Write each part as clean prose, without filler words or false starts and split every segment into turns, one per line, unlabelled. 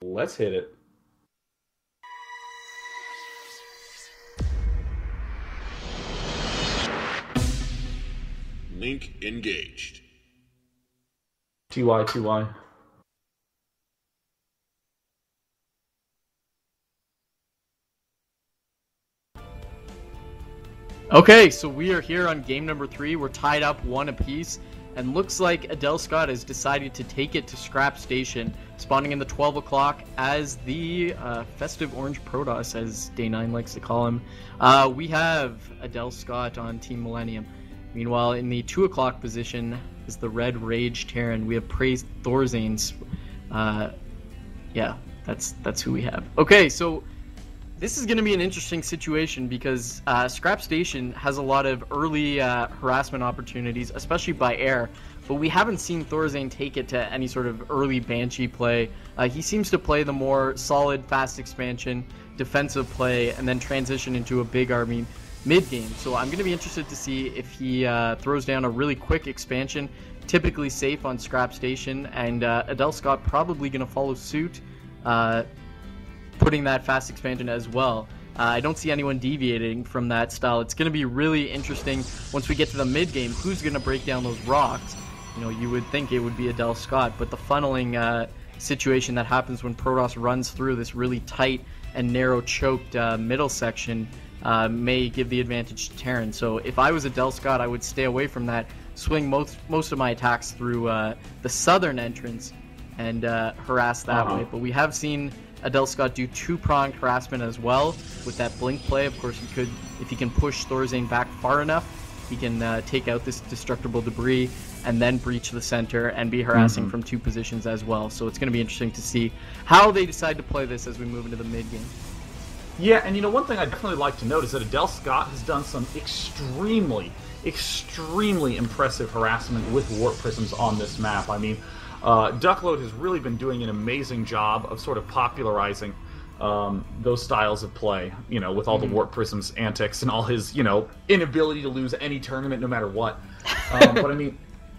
Let's hit it.
Link engaged.
TY.
Okay, so we are here on game number 3. We're tied up 1 apiece, and looks like Adelscott has decided to take it to Scrap Station, spawning in the 12 o'clock as the Festive Orange Protoss, as Day9 likes to call him. We have Adelscott on Team Millennium. Meanwhile, in the 2 o'clock position is the Red Rage Terran. We have Prae.ThorZaIN. Yeah, that's who we have. Okay, so this is going to be an interesting situation because Scrap Station has a lot of early harassment opportunities, especially by air, but we haven't seen ThorZaIN take it to any sort of early Banshee play. He seems to play the more solid, fast expansion, defensive play, and then transition into a big army mid-game. So I'm going to be interested to see if he throws down a really quick expansion, typically safe on Scrap Station, and Adelscott probably going to follow suit, putting that fast expansion as well. I don't see anyone deviating from that style. It's going to be really interesting once we get to the mid-game, who's going to break down those rocks. You know, you would think it would be Adelscott, but the funneling situation that happens when Protoss runs through this really tight and narrow choked middle section may give the advantage to Terran. So if I was Adelscott, I would stay away from that, swing most of my attacks through the southern entrance and harass that way. But we have seen Adelscott do 2-pronged harassment as well with that blink play. Of course, if he can push ThorZaIN back far enough, he can take out this destructible debris and then breach the center and be harassing from 2 positions as well. So it's going to be interesting to see how they decide to play this as we move into the mid-game.
Yeah, and you know, one thing I'd definitely like to note is that Adelscott has done some extremely impressive harassment with warp prisms on this map. I mean, Duckload has really been doing an amazing job of sort of popularizing those styles of play, you know, with all the warp prisms antics and all his, you know, inability to lose any tournament no matter what. But I mean,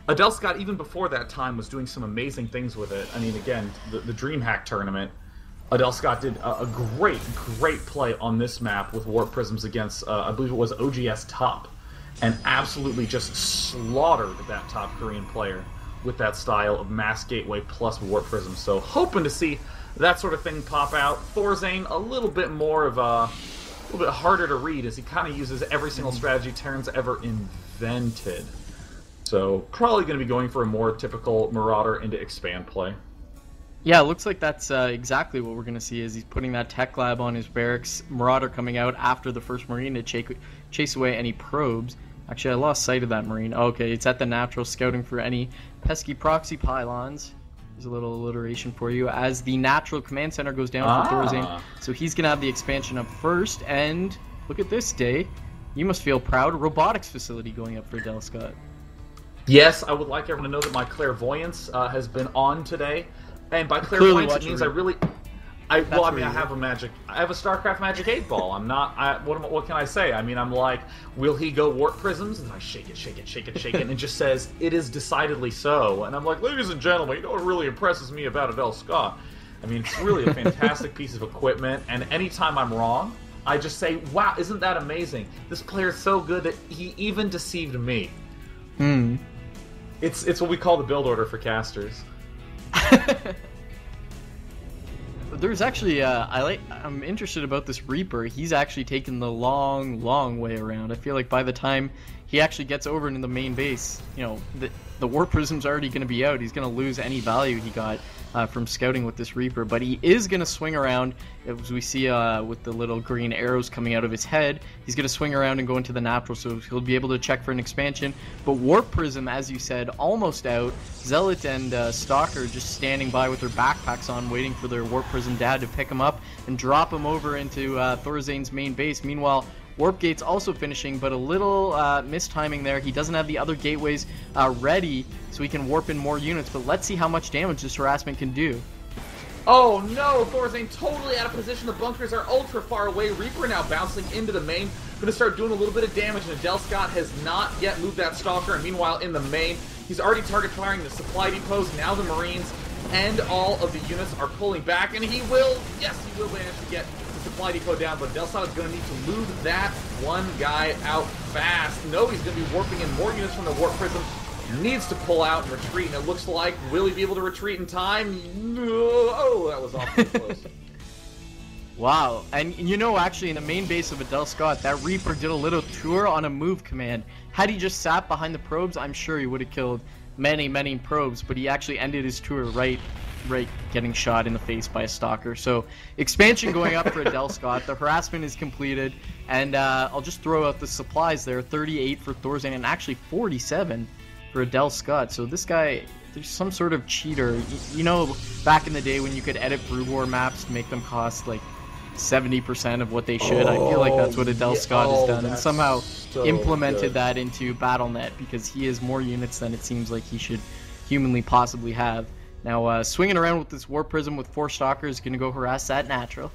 Adelscott, even before that time, was doing some amazing things with it. I mean, again, the DreamHack tournament, Adelscott did a great play on this map with warp prisms against, I believe it was OGS Top, and absolutely just slaughtered that top Korean player with that style of mass gateway plus warp prisms. So hoping to see that sort of thing pop out. ThorZaIN, a little bit more of a little bit harder to read, as he kind of uses every single strategy Terran's ever invented. So probably going to be going for a more typical Marauder into expand play.
Yeah, it looks like that's exactly what we're going to see, is he's putting that tech lab on his barracks, Marauder coming out after the first Marine to chase away any probes. Actually, I lost sight of that Marine. Okay, it's at the natural, scouting for any pesky proxy pylons. There's a little alliteration for you, as the natural command center goes down for ThorZaIN. So he's going to have the expansion up first, and look at this day. You must feel proud. Robotics facility going up for Adelscott.
Yes, I would like everyone to know that my clairvoyance has been on today. And by clairvoyance, it means I have a magic. I have a StarCraft Magic 8 Ball. I'm not. What can I say? I mean, I'm like, will he go warp prisms? And I shake it, and it just says it is decidedly so. And I'm like, ladies and gentlemen, you know what really impresses me about Adelscott? I mean, it's really a fantastic piece of equipment. And anytime I'm wrong, I just say, wow, isn't that amazing? This player is so good that he even deceived me. It's what we call the build order for casters.
There's actually, I'm interested about this Reaper. He's actually taken the long way around. I feel like by the time he actually gets over into the main base, you know, the warp prism's already going to be out. He's going to lose any value he got from scouting with this Reaper, but he is going to swing around, as we see with the little green arrows coming out of his head. He's going to swing around and go into the natural, so he'll be able to check for an expansion. But Warp Prism, as you said, almost out. Zealot and Stalker just standing by with their backpacks on, waiting for their Warp Prism dad to pick him up and drop him over into ThorZaIN's main base. Meanwhile, Warp Gate's also finishing, but a little mistiming there. He doesn't have the other gateways ready, so he can warp in more units, but let's see how much damage this harassment can do.
Oh no, ThorZaIN totally out of position. The bunkers are ultra far away. Reaper now bouncing into the main. Going to start doing a little bit of damage, and Adelscott has not yet moved that Stalker, and meanwhile in the main, he's already target firing the supply depots, now the Marines. and all of the units are pulling back, and he will, yes, he will manage to get the supply depot down, but Adelscott is going to need to move that one guy out fast. No, he's going to be warping in more units from the Warp Prism. Needs to pull out and retreat, and it looks like, will he be able to retreat in time? No. Oh, that was awfully close.
Wow, and you know, actually, in the main base of Adelscott, that Reaper did a little tour on a move command. Had he just sat behind the probes, I'm sure he would have killed many, many probes, but he actually ended his tour right getting shot in the face by a stalker. So, expansion going up for Adelscott. The harassment is completed, and I'll just throw out the supplies there. 38 for ThorZaIN, and actually 47 for Adelscott. So this guy, there's some sort of cheater. You know, back in the day when you could edit Brood War maps to make them cost like 70% of what they should. I feel like that's what Adelscott has done, and somehow implemented that into BattleNet, because he has more units than it seems like he should humanly possibly have. Now, swinging around with this Warp Prism with 4 Stalkers, going to go harass that natural.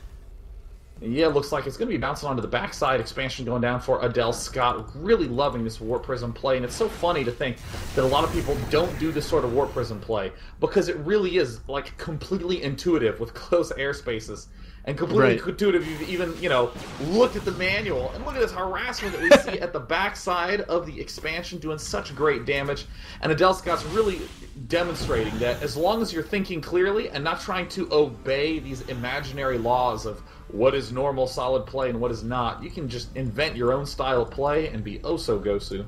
Yeah, it looks like it's going to be bouncing onto the backside. Expansion going down for Adelscott. Really loving this Warp Prism play, and it's so funny to think that a lot of people don't do this sort of Warp Prism play, because it really is like completely intuitive with close airspaces. And completely intuitive, you've even, you know, looked at the manual, and look at this harassment that we see at the backside of the expansion doing such great damage. And Adelscott's really demonstrating that as long as you're thinking clearly and not trying to obey these imaginary laws of what is normal solid play and what is not, you can just invent your own style of play and be oh so Gosu.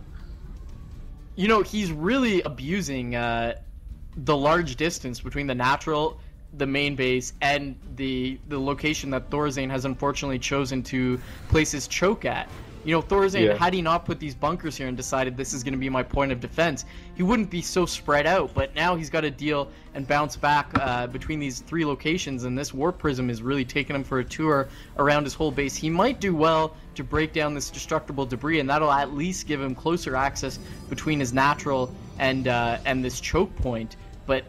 You know, he's really abusing the large distance between the natural, the main base, and the location that ThorZaIN has unfortunately chosen to place his choke at. You know, ThorZaIN, had he not put these bunkers here and decided this is going to be my point of defense, he wouldn't be so spread out. But now he's got to deal and bounce back between these 3 locations, and this Warp Prism is really taking him for a tour around his whole base. He might do well to break down this destructible debris, and that'll at least give him closer access between his natural and this choke point. But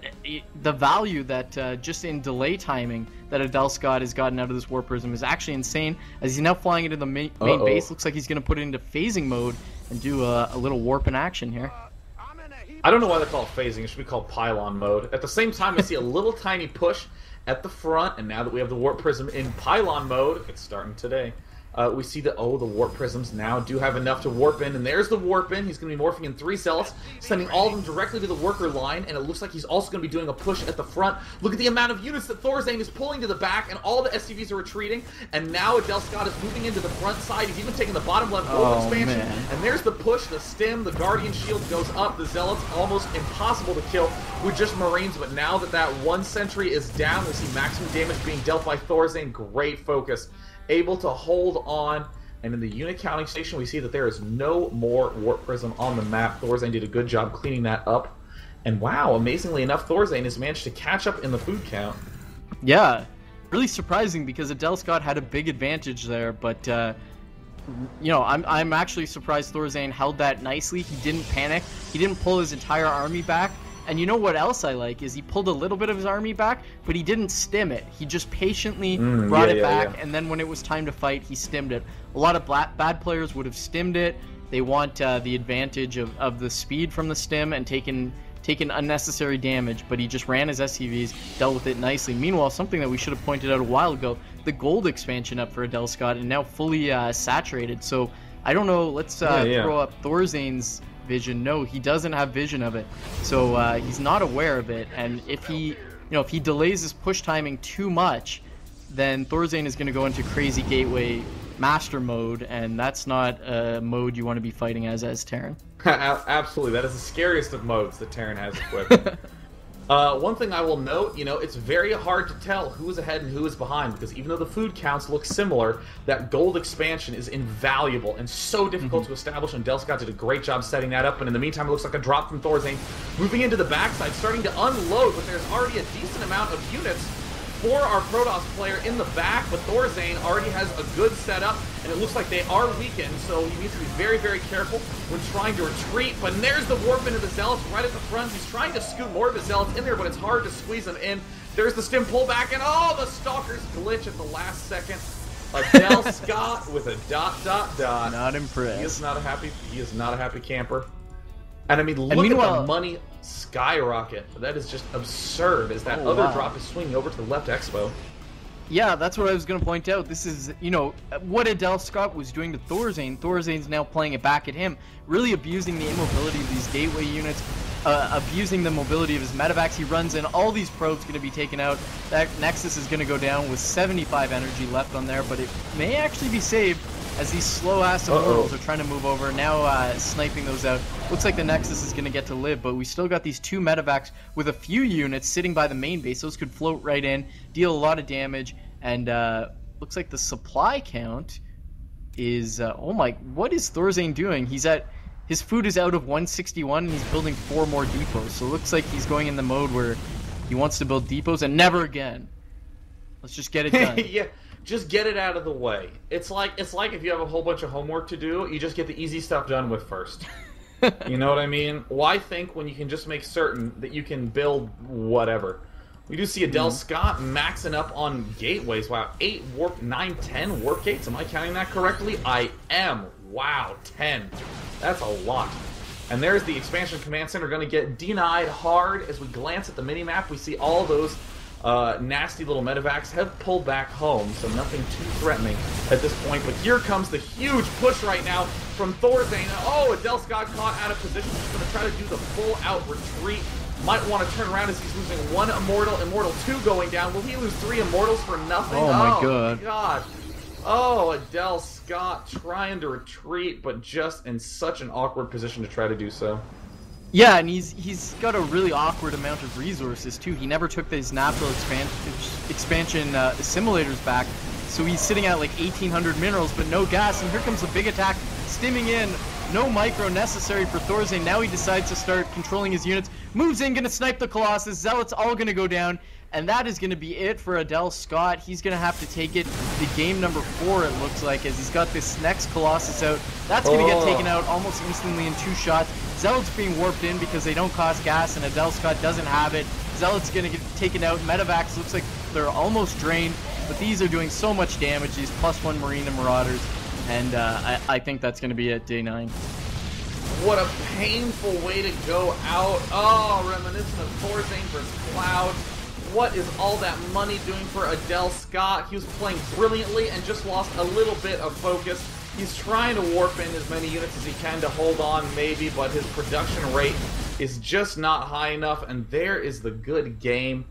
the value that just in delay timing that Adelscott has gotten out of this Warp Prism is actually insane. As he's now flying into the main base, looks like he's going to put it into phasing mode and do a little warp in action here.
I don't know why they call it phasing. It should be called pylon mode. At the same time, I see a little tiny push at the front, and now that we have the Warp Prism in pylon mode, it's starting today. We see that, the Warp Prisms now do have enough to warp in, and there's the warp in. He's going to be morphing in 3 Zealots, sending all of them directly to the worker line, and it looks like he's also going to be doing a push at the front. Look at the amount of units that ThorZaIN is pulling to the back, and all the SCVs are retreating, and now Adelscott is moving into the front side. He's even taking the bottom left gold expansion, and there's the push, the stim, the Guardian Shield goes up. The Zealots almost impossible to kill with just Marines, but now that that 1 sentry is down, we see maximum damage being dealt by ThorZaIN. Great focus. Able to hold on, and in the unit counting station we see that there is no more Warp Prism on the map. ThorZaIN did a good job cleaning that up, and wow, amazingly enough, ThorZaIN has managed to catch up in the food count.
Yeah, really surprising, because Adelscott had a big advantage there, but you know, I'm actually surprised ThorZaIN held that nicely. He didn't panic, he didn't pull his entire army back. And you know what else I like is he pulled a little bit of his army back, but he didn't stim it. He just patiently brought it back, and then when it was time to fight, he stimmed it. A lot of bad players would have stimmed it. They want the advantage of the speed from the stim and taken unnecessary damage, but he just ran his SCVs, dealt with it nicely. Meanwhile, something that we should have pointed out a while ago, the gold expansion up for Adelscott and now fully saturated. So I don't know, let's throw up ThorZaIN's vision. No, he doesn't have vision of it, so he's not aware of it. And if he delays his push timing too much, then ThorZaIN is going to go into crazy gateway master mode, and that's not a mode you want to be fighting as Terran.
Absolutely, that is the scariest of modes that Terran has equipped. One thing I will note, it's very hard to tell who is ahead and who is behind, because even though the food counts look similar, that gold expansion is invaluable and so difficult to establish, and Adelscott did a great job setting that up, and in the meantime it looks like a drop from ThorZaIN, moving into the backside, starting to unload, but there's already a decent amount of units for our Protoss player in the back, but ThorZaIN already has a good setup, and it looks like they are weakened, so he needs to be very, very careful when trying to retreat. But there's the warp into the Zealots right at the front. He's trying to scoot more of the Zealots in there, but it's hard to squeeze them in. There's the stim pullback, and the Stalkers glitch at the last second. Adelscott with a ... Not
impressed.
He is not a happy camper. And I mean,
And
look at
meanwhile,
the money skyrocket. That is just absurd as that other drop is swinging over to the left expo.
yeah, that's what I was going to point out. This is, what Adelscott was doing to ThorZaIN. ThorZaIN's now playing it back at him, really abusing the immobility of these gateway units, abusing the mobility of his medevacs. He runs in, all these probes going to be taken out. That Nexus is going to go down with 75 energy left on there, but it may actually be saved as these slow-ass immortals are trying to move over, now sniping those out. Looks like the Nexus is going to get to live, but we still got these 2 medevacs with a few units sitting by the main base. Those could float right in, deal a lot of damage, and looks like the supply count is... oh my, what is ThorZaIN doing? His food is out of 161, and he's building 4 more depots, so it looks like he's going in the mode where he wants to build depots, and never again. Let's just get it done.
Yeah. Just get it out of the way. It's like if you have a whole bunch of homework to do, you just get the easy stuff done with first. You know what I mean? Why think when you can just make certain that you can build whatever? We do see Adelscott maxing up on gateways. Wow, 8 warp, 9, 10 warp gates. Am I counting that correctly? I am. Wow, 10. That's a lot. And there's the expansion command center going to get denied hard. As we glance at the mini-map, we see all those nasty little medevacs have pulled back home, so nothing too threatening at this point. But here comes the huge push right now from ThorZaIN. Oh, Adelscott caught out of position. He's going to try to do the full-out retreat. Might want to turn around as he's losing 1 immortal. Immortal 2 going down. Will he lose 3 immortals for nothing?
Oh my
God. Oh, Adelscott trying to retreat, but just in such an awkward position to try to do so.
Yeah, and he's got a really awkward amount of resources too. He never took these natural expansion simulators back, so he's sitting at like 1,800 minerals, but no gas. And here comes a big attack, stimming in. No micro necessary for ThorZaIN. Now he decides to start controlling his units. Moves in, gonna snipe the Colossus. Zealots all gonna go down. And that is going to be it for Adelscott. He's going to have to take it to game number 4, it looks like, as he's got this next Colossus out. That's going to get taken out almost instantly in 2 shots. Zealots being warped in because they don't cost gas, and Adelscott doesn't have it. Zealots going to get taken out. Medevacs looks like they're almost drained, but these are doing so much damage, these +1 Marine and Marauders. And I think that's going to be it, day 9.
What a painful way to go out. Oh, reminiscent of ThorZaIN versus Cloud. What is all that money doing for Adelscott? He was playing brilliantly and just lost a little bit of focus. He's trying to warp in as many units as he can to hold on, maybe, but his production rate is just not high enough, and there is the good game.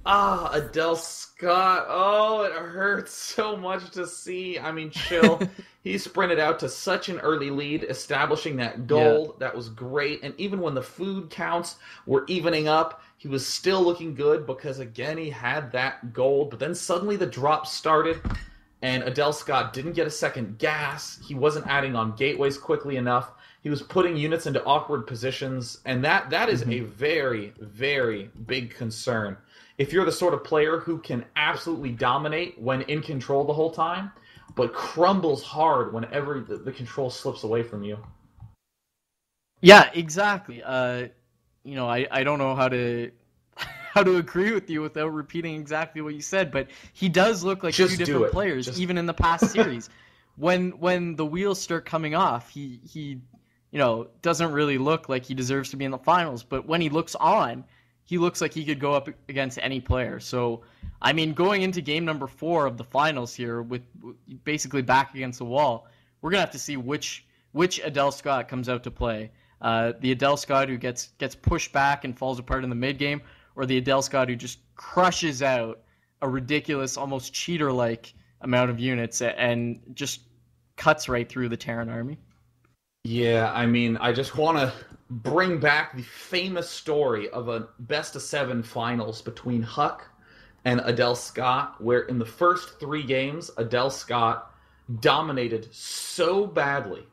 Ah, Adelscott. Oh, it hurts so much to see. I mean, chill. He sprinted out to such an early lead, establishing that gold. Yeah. That was great. And even when the food counts were evening up, he was still looking good because, again, he had that gold. But then suddenly the drop started, and Adelscott didn't get a second gas. He wasn't adding on gateways quickly enough. He was putting units into awkward positions, and that is a very, very big concern. If you're the sort of player who can absolutely dominate when in control the whole time, but crumbles hard whenever the control slips away from you.
Yeah, exactly. I don't know how to agree with you without repeating exactly what you said, but he does look like 2 different players, even in the past series. When the wheels start coming off, he doesn't really look like he deserves to be in the finals, but when he looks on, he looks like he could go up against any player. So, I mean, going into game number 4 of the finals here, with basically back against the wall, we're gonna have to see which Adelscott comes out to play. The Adelscott who gets pushed back and falls apart in the mid game, or the Adelscott who just crushes out a ridiculous, almost cheater-like amount of units and just cuts right through the Terran army.
Yeah, I mean, I just want to bring back the famous story of a best-of-7 finals between Huck and Adelscott, where in the first 3 games, Adelscott dominated so badly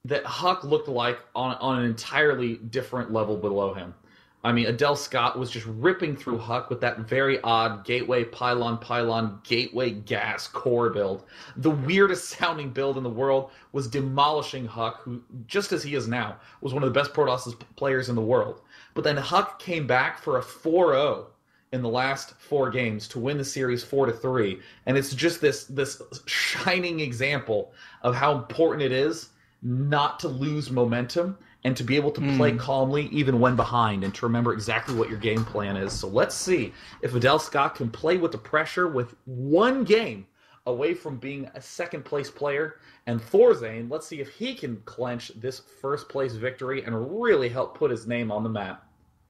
that Huck looked like on an entirely different level below him. I mean, Adelscott was just ripping through Huck with that very odd gateway pylon gateway gas core build. The weirdest sounding build in the world was demolishing Huck, who, just as he is now, was one of the best Protoss players in the world. But then Huck came back for a 4-0 in the last 4 games to win the series 4-3, and it's just this shining example of how important it is not to lose momentum and to be able to play calmly even when behind, and to remember exactly what your game plan is. So let's see if Adelscott can play with the pressure with one game away from being a second-place player. And ThorZaIN, let's see if he can clench this first-place victory and really help put his name on the map.